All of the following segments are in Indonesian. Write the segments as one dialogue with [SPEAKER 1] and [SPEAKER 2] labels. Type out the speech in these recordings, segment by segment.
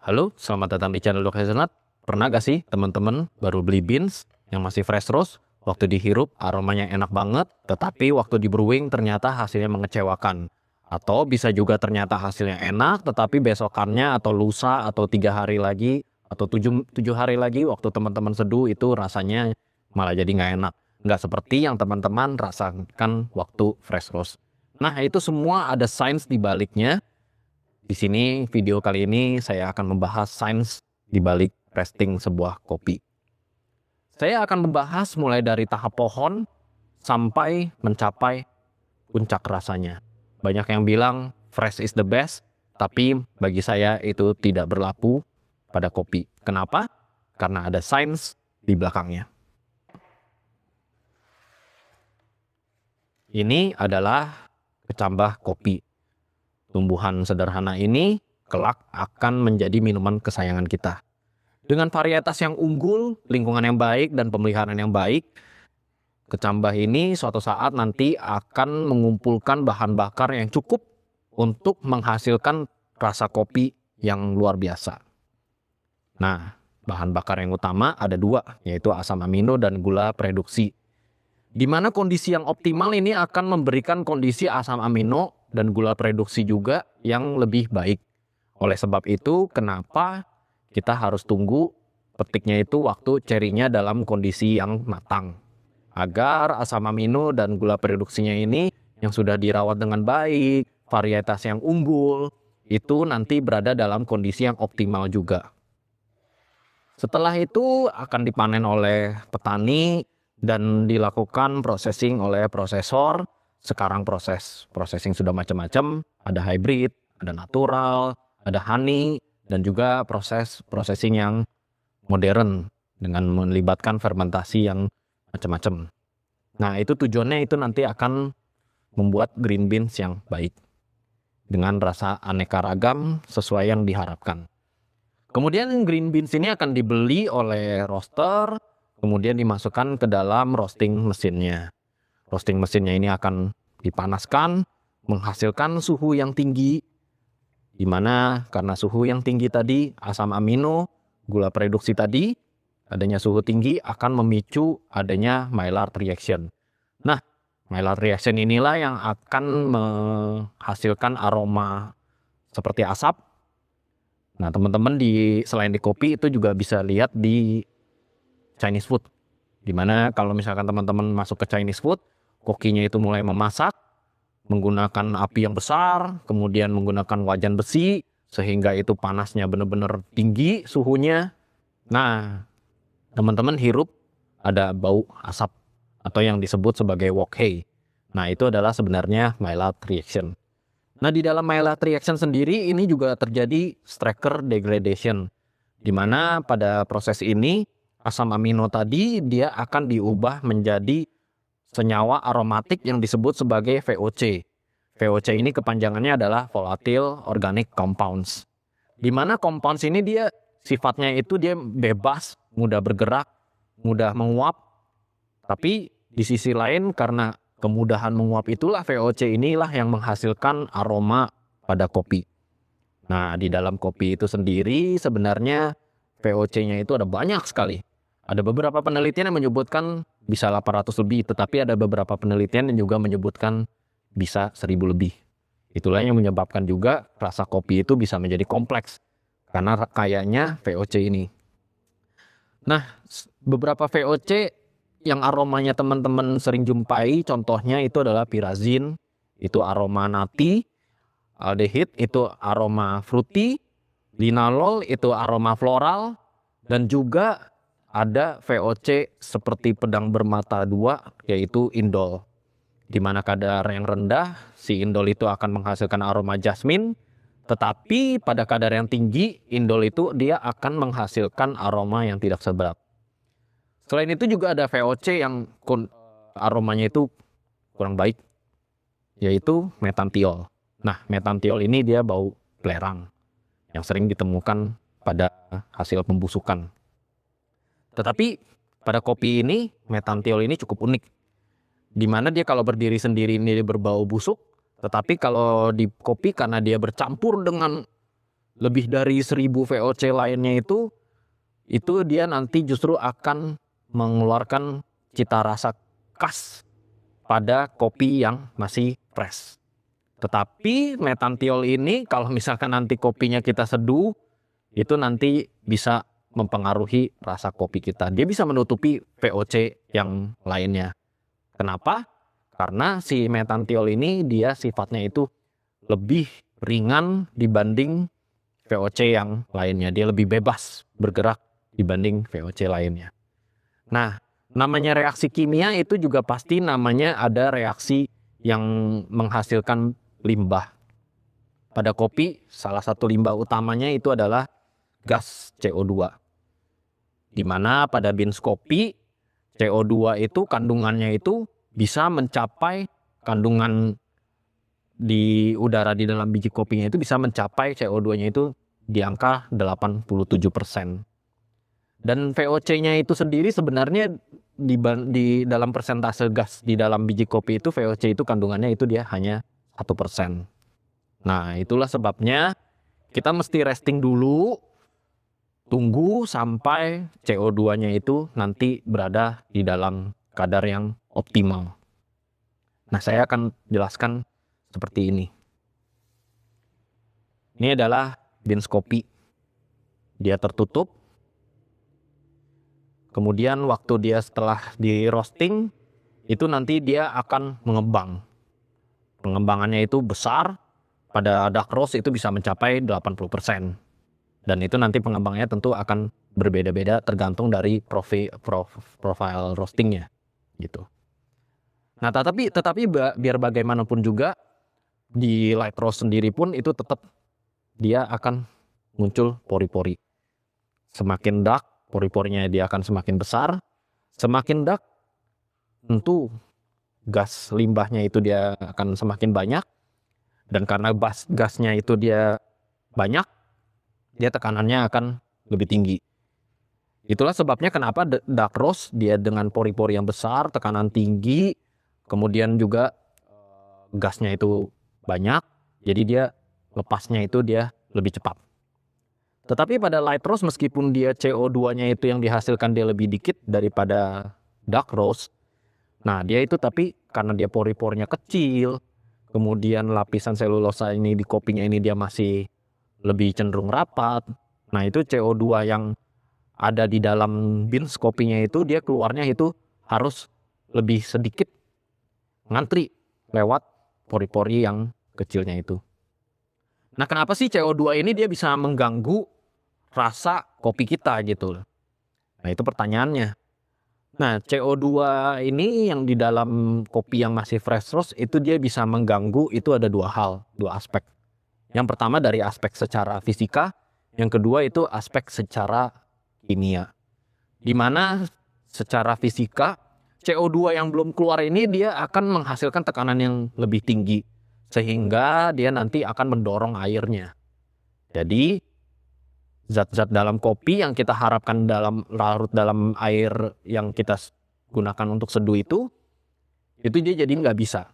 [SPEAKER 1] Halo, selamat datang di channel Dok Hazelnut. Pernah gak sih teman-teman baru beli beans yang masih fresh roast, waktu dihirup aromanya enak banget, tetapi waktu di brewing ternyata hasilnya mengecewakan. Atau bisa juga ternyata hasilnya enak, tetapi besokannya atau lusa atau 3 hari lagi atau 7 hari lagi waktu teman-teman seduh itu rasanya malah jadi nggak enak. Nggak seperti yang teman-teman rasakan waktu fresh roast. Nah, itu semua ada sains di baliknya. Di sini video kali ini saya akan membahas sains di balik roasting sebuah kopi. Saya akan membahas mulai dari tahap pohon sampai mencapai puncak rasanya. Banyak yang bilang fresh is the best, tapi bagi saya itu tidak berlaku pada kopi. Kenapa? Karena ada sains di belakangnya. Ini adalah kecambah kopi. Tumbuhan sederhana ini kelak akan menjadi minuman kesayangan kita. Dengan varietas yang unggul, lingkungan yang baik, dan pemeliharaan yang baik, kecambah ini suatu saat nanti akan mengumpulkan bahan bakar yang cukup untuk menghasilkan rasa kopi yang luar biasa. Nah, bahan bakar yang utama ada dua, yaitu asam amino dan gula reduksi. Di mana kondisi yang optimal ini akan memberikan kondisi asam amino dan gula reduksi juga yang lebih baik. Oleh sebab itu, kenapa kita harus tunggu petiknya itu waktu cerinya dalam kondisi yang matang. Agar asam amino dan gula reduksinya ini yang sudah dirawat dengan baik, varietas yang unggul, itu nanti berada dalam kondisi yang optimal juga. Setelah itu akan dipanen oleh petani dan dilakukan processing oleh prosesor. Sekarang processing sudah macam-macam, ada hybrid, ada natural, ada honey, dan juga processing yang modern dengan melibatkan fermentasi yang macam-macam. Nah, itu tujuannya itu nanti akan membuat green beans yang baik dengan rasa aneka ragam sesuai yang diharapkan. Kemudian green beans ini akan dibeli oleh roaster, kemudian dimasukkan ke dalam roasting mesinnya. Roasting mesinnya ini akan dipanaskan, menghasilkan suhu yang tinggi, di mana karena suhu yang tinggi tadi, asam amino, gula reduksi tadi, adanya suhu tinggi akan memicu adanya Maillard reaction. Nah, Maillard reaction inilah yang akan menghasilkan aroma seperti asap. Nah, teman-teman selain di kopi itu juga bisa lihat di Chinese food. Dimana kalau misalkan teman-teman masuk ke Chinese food, kokinya itu mulai memasak menggunakan api yang besar, kemudian menggunakan wajan besi, sehingga itu panasnya benar-benar tinggi suhunya. Nah, teman-teman hirup ada bau asap atau yang disebut sebagai wok hei. Nah, itu adalah sebenarnya Maillard reaction. Nah, di dalam Maillard reaction sendiri ini juga terjadi Strecker degradation, di mana pada proses ini asam amino tadi dia akan diubah menjadi senyawa aromatik yang disebut sebagai VOC. VOC ini kepanjangannya adalah volatile organic compounds. Di mana compounds ini dia sifatnya itu dia bebas, mudah bergerak, mudah menguap. Tapi di sisi lain karena kemudahan menguap itulah VOC inilah yang menghasilkan aroma pada kopi. Nah, di dalam kopi itu sendiri sebenarnya VOC-nya itu ada banyak sekali. Ada beberapa penelitian yang menyebutkan bisa 800 lebih, tetapi ada beberapa penelitian yang juga menyebutkan bisa 1000 lebih. Itulah yang menyebabkan juga rasa kopi itu bisa menjadi kompleks karena kayaknya VOC ini. Nah, beberapa VOC yang aromanya teman-teman sering jumpai, contohnya itu adalah pyrazin, itu aroma nati, aldehid itu aroma fruity, linalol itu aroma floral, dan juga ada VOC seperti pedang bermata dua, yaitu indol. Di mana kadar yang rendah, si indol itu akan menghasilkan aroma jasmine, tetapi pada kadar yang tinggi, indol itu dia akan menghasilkan aroma yang tidak sedap. Selain itu juga ada VOC yang aromanya itu kurang baik, yaitu metantiol. Nah, metantiol ini dia bau belerang yang sering ditemukan pada hasil pembusukan. Tetapi pada kopi ini, metantiol ini cukup unik. Di mana dia kalau berdiri sendiri ini dia berbau busuk, tetapi kalau di kopi karena dia bercampur dengan lebih dari 1000 VOC lainnya itu dia nanti justru akan mengeluarkan cita rasa khas pada kopi yang masih fresh. Tetapi metantiol ini kalau misalkan nanti kopinya kita seduh, itu nanti bisa mempengaruhi rasa kopi kita. Dia bisa menutupi VOC yang lainnya. Kenapa? Karena si metantiol ini dia sifatnya itu lebih ringan dibanding VOC yang lainnya. Dia lebih bebas bergerak dibanding VOC lainnya. Nah, namanya reaksi kimia itu juga pasti namanya ada reaksi yang menghasilkan limbah. Pada kopi, salah satu limbah utamanya itu adalah gas CO2. Di mana pada beans kopi, CO2 itu kandungannya itu bisa mencapai kandungan di udara di dalam biji kopinya itu bisa mencapai CO2-nya itu di angka 87%. Dan VOC-nya itu sendiri sebenarnya di dalam persentase gas di dalam biji kopi itu VOC itu kandungannya itu dia hanya 1%. Nah, itulah sebabnya kita mesti resting dulu, tunggu sampai CO2-nya itu nanti berada di dalam kadar yang optimal. Nah, saya akan jelaskan seperti ini. Ini adalah beans kopi. Dia tertutup. Kemudian waktu dia setelah di roasting, itu nanti dia akan mengembang. Pengembangannya itu besar. Pada dark roast itu bisa mencapai 80%. Dan itu nanti pengembangnya tentu akan berbeda-beda tergantung dari profile roastingnya gitu. Nah, tetapi biar bagaimanapun juga di light roast sendiri pun itu tetap dia akan muncul pori-pori. Semakin dark, pori-porinya dia akan semakin besar. Semakin dark, tentu gas limbahnya itu dia akan semakin banyak. Dan karena gasnya itu dia banyak, dia tekanannya akan lebih tinggi. Itulah sebabnya kenapa dark roast dia dengan pori-pori yang besar, tekanan tinggi, kemudian juga gasnya itu banyak, jadi dia lepasnya itu dia lebih cepat. Tetapi pada light roast meskipun dia CO2-nya itu yang dihasilkan dia lebih dikit daripada dark roast, nah dia itu tapi karena dia pori-porinya kecil, kemudian lapisan selulosa ini di kopinya ini dia masih lebih cenderung rapat. Nah, itu CO2 yang ada di dalam beans kopinya itu dia keluarnya itu harus lebih sedikit ngantri lewat pori-pori yang kecilnya itu. Nah, kenapa sih CO2 ini dia bisa mengganggu rasa kopi kita gitu? Nah, itu pertanyaannya. Nah, CO2 ini yang di dalam kopi yang masih fresh roast itu dia bisa mengganggu itu ada dua aspek. Yang pertama dari aspek secara fisika, yang kedua itu aspek secara kimia. Di mana secara fisika CO2 yang belum keluar ini dia akan menghasilkan tekanan yang lebih tinggi sehingga dia nanti akan mendorong airnya. Jadi zat-zat dalam kopi yang kita harapkan larut dalam air yang kita gunakan untuk seduh itu dia jadi nggak bisa.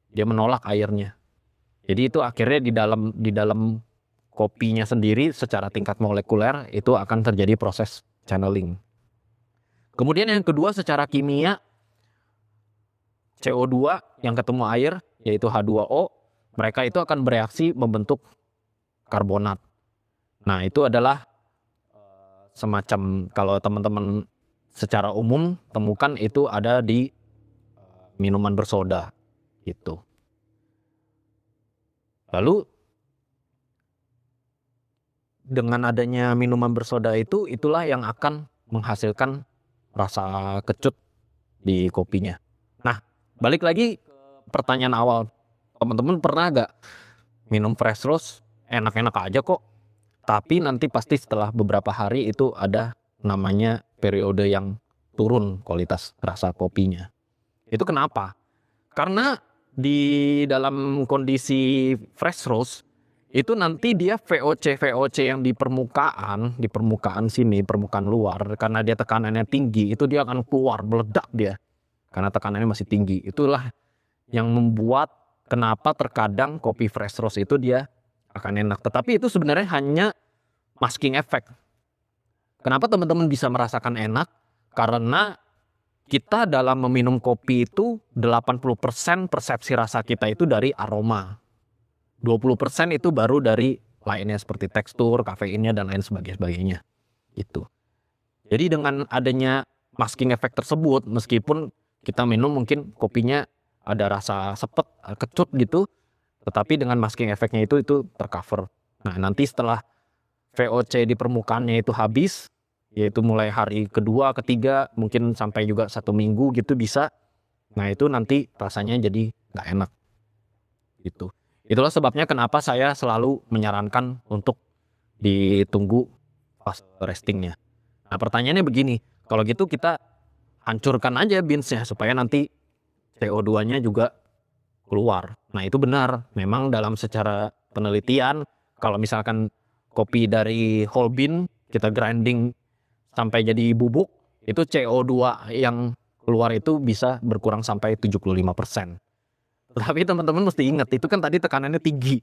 [SPEAKER 1] Dia menolak airnya. Jadi itu akhirnya di dalam kopinya sendiri secara tingkat molekuler itu akan terjadi proses channeling. Kemudian yang kedua secara kimia CO2 yang ketemu air yaitu H2O, mereka itu akan bereaksi membentuk karbonat. Nah, itu adalah semacam kalau teman-teman secara umum temukan itu ada di minuman bersoda gitu. Lalu dengan adanya minuman bersoda itulah yang akan menghasilkan rasa kecut di kopinya. Nah, balik lagi ke pertanyaan awal. Teman-teman pernah gak minum fresh roast enak-enak aja kok, tapi nanti pasti setelah beberapa hari itu ada namanya periode yang turun kualitas rasa kopinya. Itu kenapa? Karena di dalam kondisi fresh roast itu nanti dia VOC yang di permukaan sini, permukaan luar, karena dia tekanannya tinggi, itu dia akan keluar meledak dia. Karena tekanannya masih tinggi. Itulah yang membuat kenapa terkadang kopi fresh roast itu dia akan enak. Tetapi itu sebenarnya hanya masking effect. Kenapa teman-teman bisa merasakan enak? Karena kita dalam meminum kopi itu 80% persepsi rasa kita itu dari aroma. 20% itu baru dari lainnya seperti tekstur, kafeinnya dan lain sebagainya. Itu. Jadi dengan adanya masking effect tersebut, meskipun kita minum mungkin kopinya ada rasa sepet, kecut gitu, tetapi dengan masking effectnya itu tercover. Nah, nanti setelah VOC di permukaannya itu habis, yaitu mulai hari kedua, ketiga, mungkin sampai juga 1 minggu gitu bisa. Nah, itu nanti rasanya jadi nggak enak gitu. Itulah sebabnya kenapa saya selalu menyarankan untuk ditunggu fase restingnya. Nah, pertanyaannya begini, kalau gitu kita hancurkan aja beansnya supaya nanti CO2-nya juga keluar. Nah, itu benar. Memang dalam secara penelitian, kalau misalkan kopi dari whole bean kita grinding sampai jadi bubuk, itu CO2 yang keluar itu bisa berkurang sampai 75%. Tapi teman-teman mesti ingat, itu kan tadi tekanannya tinggi.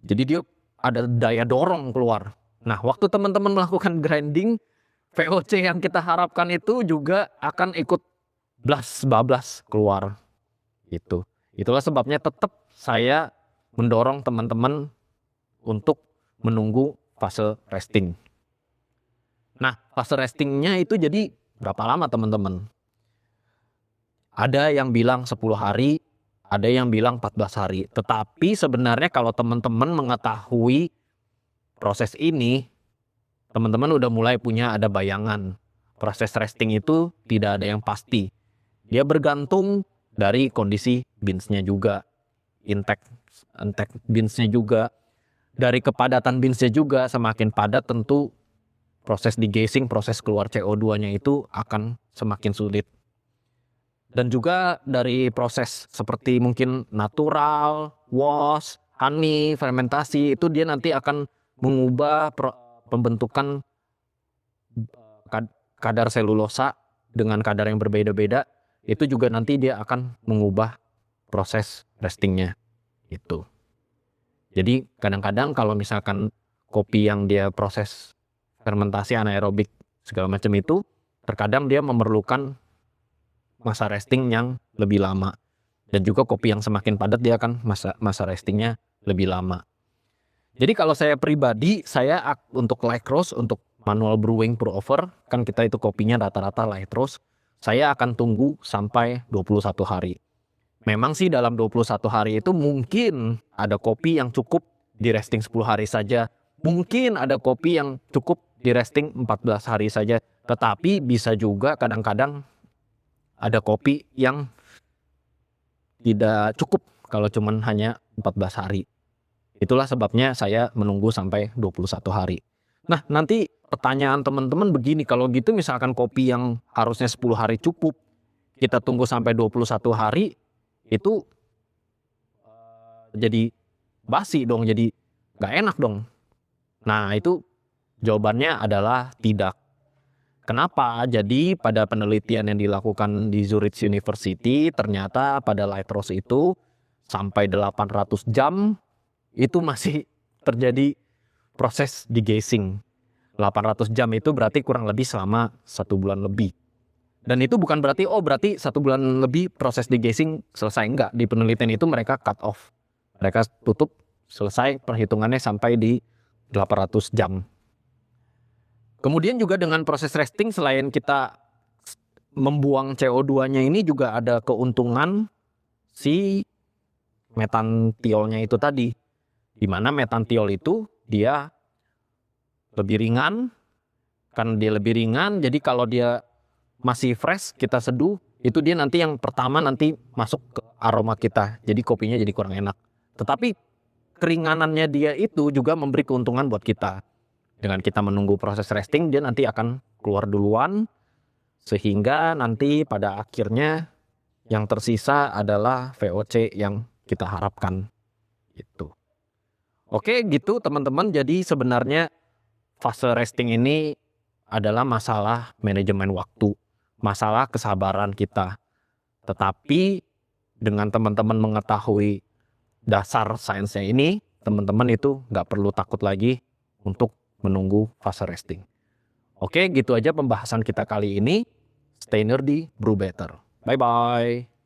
[SPEAKER 1] Jadi dia ada daya dorong keluar. Nah, waktu teman-teman melakukan grinding, VOC yang kita harapkan itu juga akan ikut bablas keluar. Gitu. Itulah sebabnya tetap saya mendorong teman-teman untuk menunggu fase resting. Nah, fase restingnya itu jadi berapa lama teman-teman? Ada yang bilang 10 hari, ada yang bilang 14 hari. Tetapi sebenarnya kalau teman-teman mengetahui proses ini, teman-teman udah mulai ada bayangan. Proses resting itu tidak ada yang pasti. Dia bergantung dari kondisi beansnya juga, intake beansnya juga, dari kepadatan beansnya juga. Semakin padat tentu proses degassing, proses keluar CO2-nya itu akan semakin sulit. Dan juga dari proses seperti mungkin natural, wash, honey, fermentasi, itu dia nanti akan mengubah pembentukan kadar selulosa dengan kadar yang berbeda-beda. Itu juga nanti dia akan mengubah proses restingnya gitu. Jadi kadang-kadang kalau misalkan kopi yang dia proses fermentasi anaerobik segala macam itu, terkadang dia memerlukan masa resting yang lebih lama. Dan juga kopi yang semakin padat dia akan masa restingnya lebih lama. Jadi kalau saya pribadi, saya untuk light roast, untuk manual brewing pour over, kan kita itu kopinya rata-rata light roast, saya akan tunggu sampai 21 hari. Memang sih dalam 21 hari itu mungkin ada kopi yang cukup di resting 10 hari saja. Mungkin ada kopi yang cukup di resting 14 hari saja. Tetapi bisa juga kadang-kadang ada kopi yang tidak cukup kalau cuman hanya 14 hari. Itulah sebabnya saya menunggu sampai 21 hari. Nah, nanti pertanyaan teman-teman begini, kalau gitu misalkan kopi yang harusnya 10 hari cukup, kita tunggu sampai 21 hari, itu jadi basi dong, jadi gak enak dong. Nah, itu jawabannya adalah tidak. Kenapa? Jadi pada penelitian yang dilakukan di Zurich University, ternyata pada light roast itu sampai 800 jam itu masih terjadi proses degassing. 800 jam itu berarti kurang lebih selama 1 bulan lebih. Dan itu bukan berarti berarti 1 bulan lebih proses degassing selesai. Enggak, di penelitian itu mereka cut off. Mereka tutup, selesai perhitungannya sampai di 800 jam. Kemudian juga dengan proses resting, selain kita membuang CO2-nya ini juga ada keuntungan si metantiolnya itu tadi. Di mana metantiol itu dia lebih ringan. Karena dia lebih ringan, jadi kalau dia masih fresh, kita seduh, itu dia nanti yang pertama nanti masuk ke aroma kita. Jadi kopinya jadi kurang enak. Tetapi keringanannya dia itu juga memberi keuntungan buat kita. Dengan kita menunggu proses resting, dia nanti akan keluar duluan, sehingga nanti pada akhirnya yang tersisa adalah VOC yang kita harapkan. Gitu. Oke, gitu teman-teman. Jadi sebenarnya fase resting ini adalah masalah manajemen waktu, masalah kesabaran kita. Tetapi dengan teman-teman mengetahui dasar sainsnya ini, teman-teman itu nggak perlu takut lagi untuk menunggu fase resting. Oke, gitu aja pembahasan kita kali ini. Stay nerdy, brew better. Bye-bye.